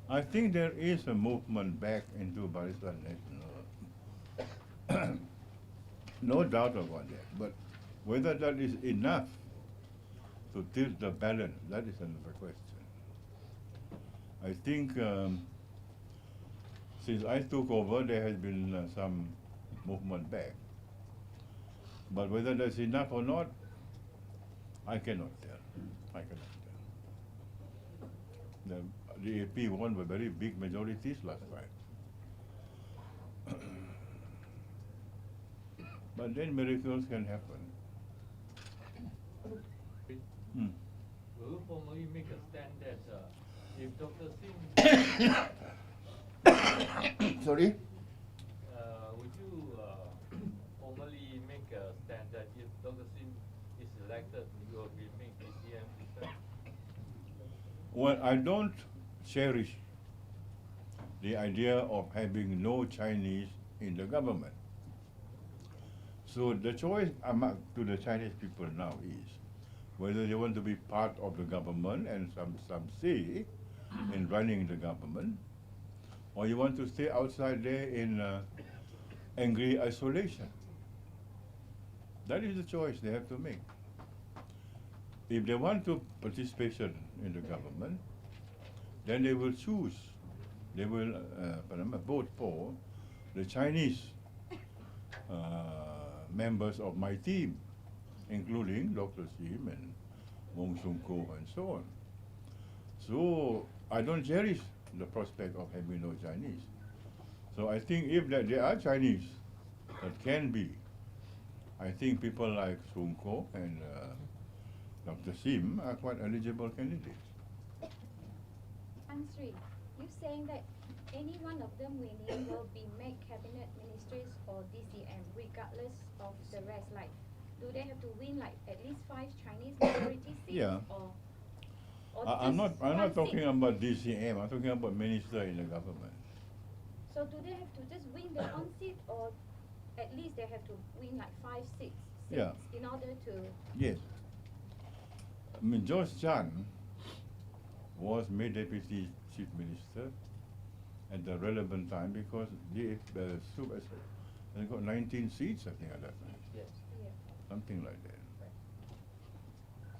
I think there is a movement back into Barisan National. No doubt about that. But whether that is enough to tilt the balance, that is another question. I think since I took over, there has been some movement back. But whether that's enough or not, I cannot tell. I cannot tell. The AP won by very big majorities last time. But then miracles can happen. Hmm. Will you formally make a stand that if Dr. Singh, Sorry? would you formally make a stand that if Dr. Singh is elected, you will be make DCM this time? Well, I don't cherish the idea of having no Chinese in the government. So the choice to the Chinese people now is whether they want to be part of the government and some say in running the government, or you want to stay outside there in angry isolation. That is the choice they have to make. If they want to participation in the government, then they will choose. They will vote for the Chinese members of my team, including Dr. Sim and Wong Sung Ko and so on. So I don't cherish the prospect of having no Chinese. So I think if there are Chinese that can be, I think people like Sung Ko and Dr. Sim are quite eligible candidates. Sri, you saying that any one of them winning will be made cabinet ministers or DCM regardless of the rest? Like, do they have to win like at least 5 Chinese majority seats? Yeah. Or I'm not talking seat? about DCM. I'm talking about minister in the government. So do they have to just win their own seat, or at least they have to win like 5 seats Yeah. in order to? Yes. I mean, George Chan was made deputy chief minister at the relevant time because they got 19 seats, I think, at that time. Yes. Yeah. Something like that.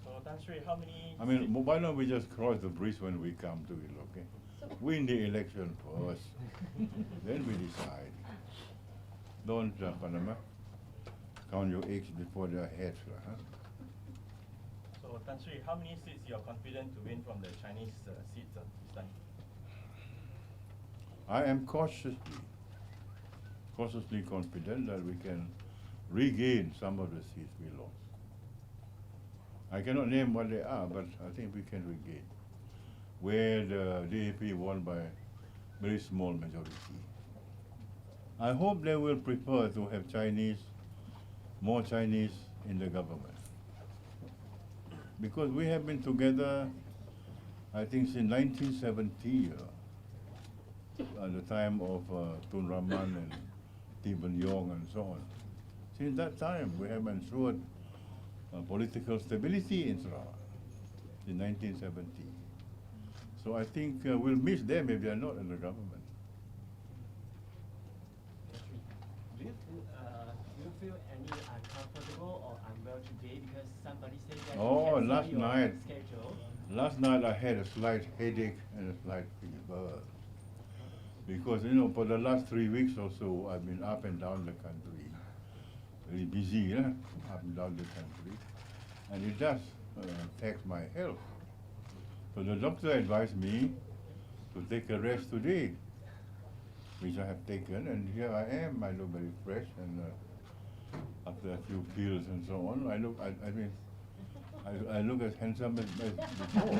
So, Tan Sri, how many? I mean, why don't we just cross the bridge when we come to it, okay? So Win the election first, then we decide. Don't count your eggs before they're hatched, huh? So, Tan Sri, how many seats you are confident to win from the Chinese seats this time? I am cautiously confident that we can regain some of the seats we lost. I cannot name what they are, but I think we can regain, where the DAP won by very small majority. I hope they will prefer to have more Chinese in the government. Because we have been together, I think, since 1970, at the time of Tun Rahman and Tiban Yong and so on. Since that time, we have ensured political stability in Sarawak in 1970. So I think we'll miss them if they are not in the government. Do you feel any uncomfortable or unwell today because somebody said that Oh, you last cancel your night. schedule? Last night I had a slight headache and a slight fever. Because, for the last 3 weeks or so, I've been up and down the country. Very busy, up and down the country. And it does affect my health. So the doctor advised me to take a rest today, which I have taken, and here I am. I look very fresh, and after a few pills and so on, I look as handsome as before.